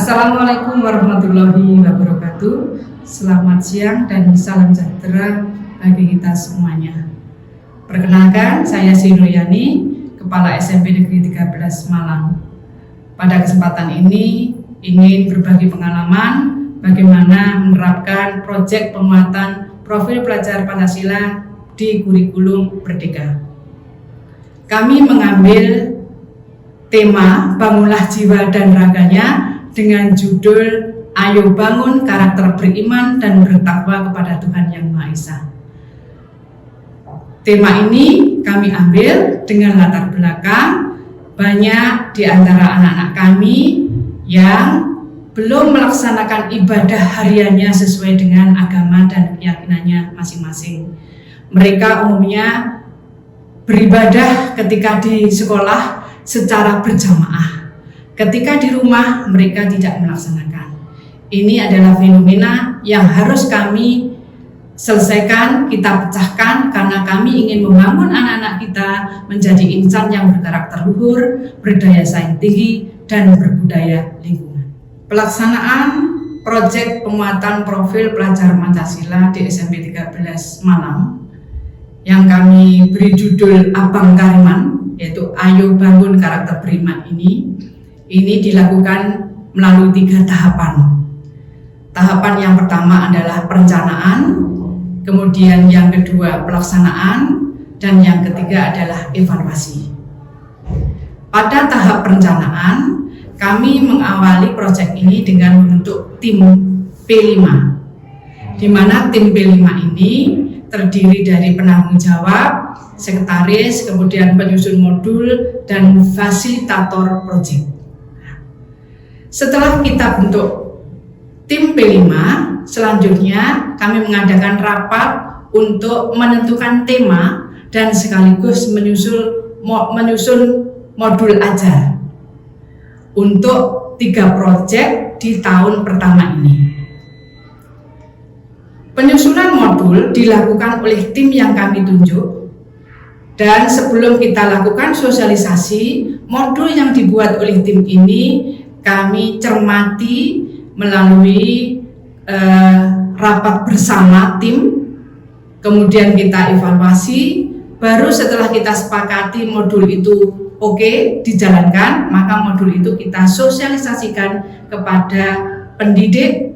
Assalamualaikum warahmatullahi wabarakatuh. Selamat siang dan salam sejahtera bagi kita semuanya. Perkenalkan, saya Sinuyani, Kepala SMP Negeri 13 Malang. Pada kesempatan ini ingin berbagi pengalaman bagaimana menerapkan proyek penguatan profil pelajar Pancasila di kurikulum Merdeka. Kami mengambil tema Bangunlah Jiwa dan Raganya dengan judul Ayo Bangun Karakter Beriman dan Bertakwa kepada Tuhan Yang Maha Esa. Tema ini kami ambil dengan latar belakang banyak di antara anak-anak kami yang belum melaksanakan ibadah hariannya sesuai dengan agama dan keyakinannya masing-masing. Mereka umumnya beribadah ketika di sekolah secara berjamaah. Ketika di rumah mereka tidak melaksanakan. Ini adalah fenomena yang harus kami selesaikan, kita pecahkan karena kami ingin membangun anak-anak kita menjadi insan yang berkarakter luhur, berdaya saing tinggi, dan berbudaya lingkungan. Pelaksanaan proyek penguatan profil pelajar Pancasila di SMP 13 Malang yang kami beri judul Abang Kariman, yaitu Ayo Bangun Karakter Beriman ini dilakukan melalui 3 tahapan. Tahapan yang pertama adalah perencanaan, kemudian yang kedua pelaksanaan, dan yang ketiga adalah evaluasi. Pada tahap perencanaan, kami mengawali proyek ini dengan membentuk tim P5, di mana tim P5 ini terdiri dari penanggung jawab, sekretaris, kemudian penyusun modul, dan fasilitator proyek. Setelah kita bentuk tim P5, selanjutnya kami mengadakan rapat untuk menentukan tema dan sekaligus menyusun modul ajar untuk 3 proyek di tahun pertama ini. Penyusunan modul dilakukan oleh tim yang kami tunjuk, dan sebelum kita lakukan sosialisasi, modul yang dibuat oleh tim ini kami cermati melalui rapat bersama tim, kemudian kita evaluasi, baru setelah kita sepakati modul itu oke, dijalankan, maka modul itu kita sosialisasikan kepada pendidik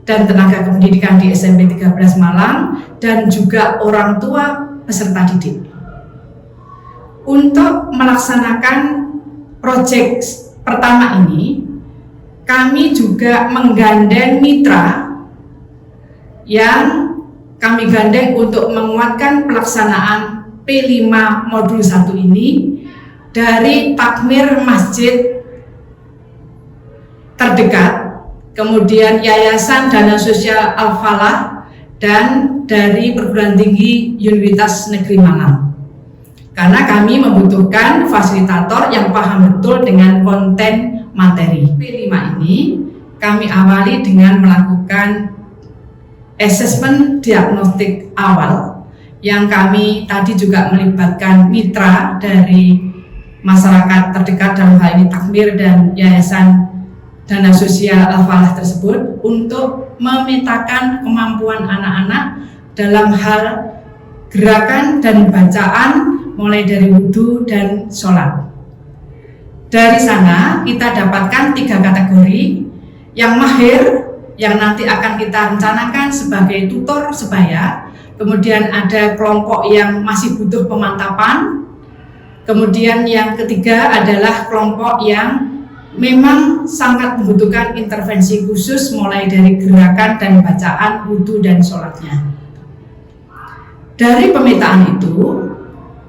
dan tenaga kependidikan di SMP 13 Malang dan juga orang tua peserta didik. Untuk melaksanakan proyek pertama ini, kami juga menggandeng mitra yang kami gandeng untuk menguatkan pelaksanaan P5 modul 1 ini dari takmir masjid terdekat, kemudian Yayasan Dana Sosial Al-Falah, dan dari perguruan tinggi Universitas Negeri Malang. Karena kami membutuhkan fasilitator yang paham betul dengan konten materi. P5 ini kami awali dengan melakukan asesmen diagnostik awal yang kami tadi juga melibatkan mitra dari masyarakat terdekat, dalam hal ini takmir dan Yayasan Dana Sosial Al-Falah tersebut, untuk memetakan kemampuan anak-anak dalam hal gerakan dan bacaan mulai dari wudhu dan sholat. Dari sana kita dapatkan 3 kategori yang mahir, yang nanti akan kita rencanakan sebagai tutor sebaya, kemudian ada kelompok yang masih butuh pemantapan, kemudian yang ketiga adalah kelompok yang memang sangat membutuhkan intervensi khusus mulai dari gerakan dan bacaan, wudhu dan sholatnya. Dari pemetaan itu,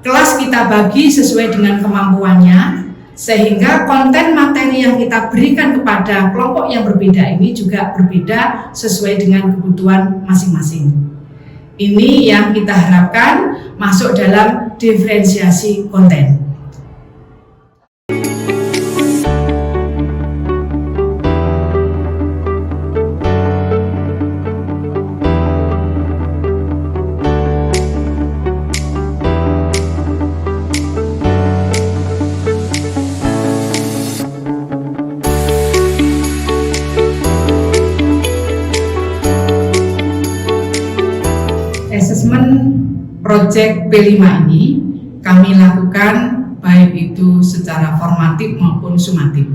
kelas kita bagi sesuai dengan kemampuannya, sehingga konten materi yang kita berikan kepada kelompok yang berbeda ini juga berbeda sesuai dengan kebutuhan masing-masing. Ini yang kita harapkan masuk dalam diferensiasi konten. proyek P5 ini kami lakukan baik itu secara formatif maupun sumatif.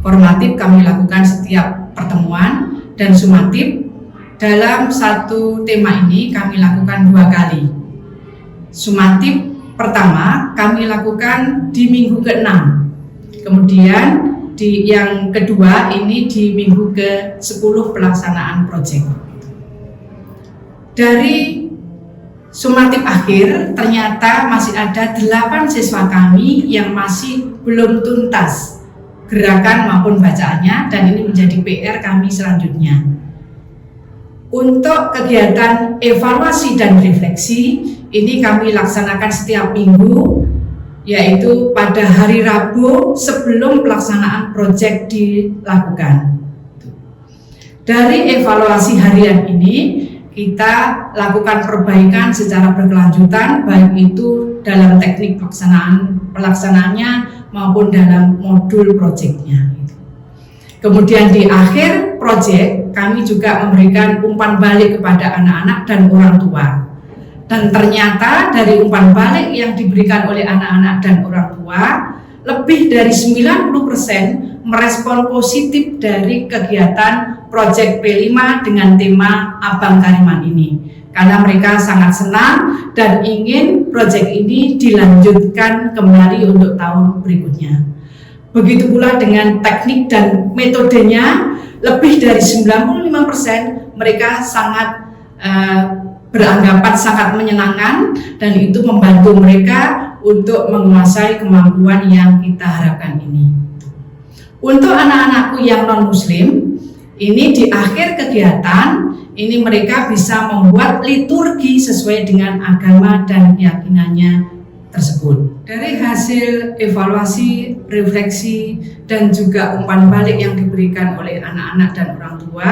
Formatif kami lakukan setiap pertemuan, dan sumatif dalam satu tema ini kami lakukan 2 kali. Sumatif pertama kami lakukan di minggu ke-6, kemudian yang kedua ini di minggu ke-10 pelaksanaan proyek. Dari sumatif akhir ternyata masih ada 8 siswa kami yang masih belum tuntas gerakan maupun bacaannya, dan ini menjadi PR kami selanjutnya. Untuk kegiatan evaluasi dan refleksi ini kami laksanakan setiap minggu, yaitu pada hari Rabu sebelum pelaksanaan proyek dilakukan. Dari evaluasi harian ini kita lakukan perbaikan secara berkelanjutan, baik itu dalam teknik pelaksanaannya maupun dalam modul proyeknya. Kemudian di akhir proyek kami juga memberikan umpan balik kepada anak-anak dan orang tua. Dan ternyata dari umpan balik yang diberikan oleh anak-anak dan orang tua, lebih dari 90% merespon positif dari kegiatan proyek P5 dengan tema Abang Kariman ini. Karena mereka sangat senang dan ingin proyek ini dilanjutkan kembali untuk tahun berikutnya. Begitu pula dengan teknik dan metodenya, lebih dari 95% mereka sangat beranggapan sangat menyenangkan, dan itu membantu mereka untuk menguasai kemampuan yang kita harapkan ini. Untuk anak-anakku yang non-muslim, ini di akhir kegiatan, ini mereka bisa membuat liturgi sesuai dengan agama dan keyakinannya tersebut. Dari hasil evaluasi, refleksi, dan juga umpan balik yang diberikan oleh anak-anak dan orang tua,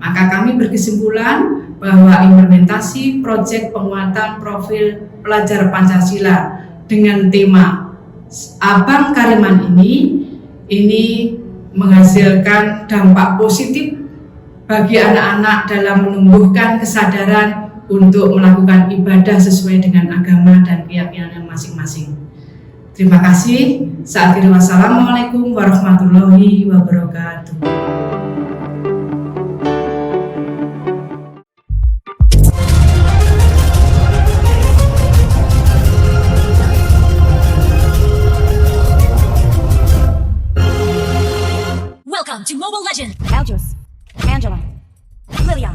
maka kami berkesimpulan bahwa implementasi proyek penguatan profil pelajar Pancasila dengan tema Abang Kariman ini menghasilkan dampak positif bagi anak-anak dalam menumbuhkan kesadaran untuk melakukan ibadah sesuai dengan agama dan keyakinan masing-masing. Terima kasih. Wassalamualaikum warahmatullahi wabarakatuh. Welcome to Mobile Legends. Aljus, Angela, Lilia.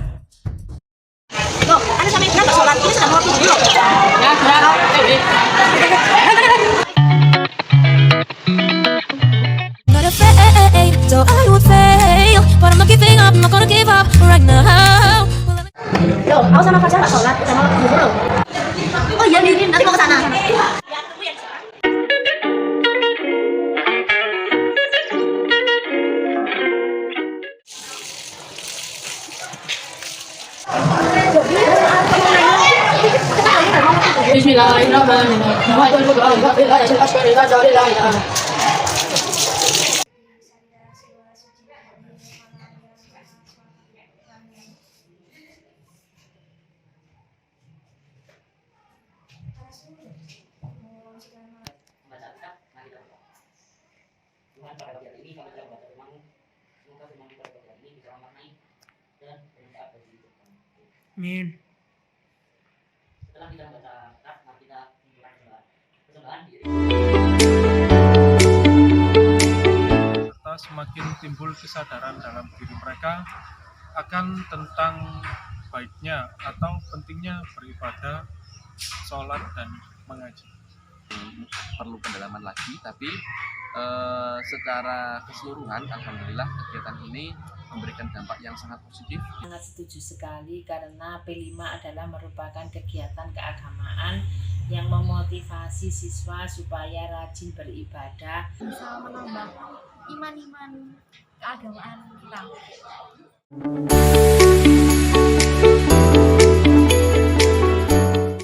Loh, Anda sampai kenapa sholat? Ini sudah mau waktu dulu. Ya, sudah. Not afraid, so I would fail, but I'm not giving up, I'm not gonna give up right now. Loh, aku sama Fasya nggak sholat, sama waktu dulu. Oh iya, Din, nanti mau ke sana. Bismillahirrahmanirrahim. Amin. Setelah kita baca kitab, mari kita menunjukkan persembahan diri. Serta semakin timbul kesadaran dalam diri mereka akan tentang baiknya atau pentingnya beribadah, sholat, dan mengaji. Perlu pendalaman lagi, tapi secara keseluruhan alhamdulillah kegiatan ini memberikan dampak yang sangat positif. Sangat setuju sekali karena P5 adalah merupakan kegiatan keagamaan yang memotivasi siswa supaya rajin beribadah, bisa menambah iman-iman keagamaan kita.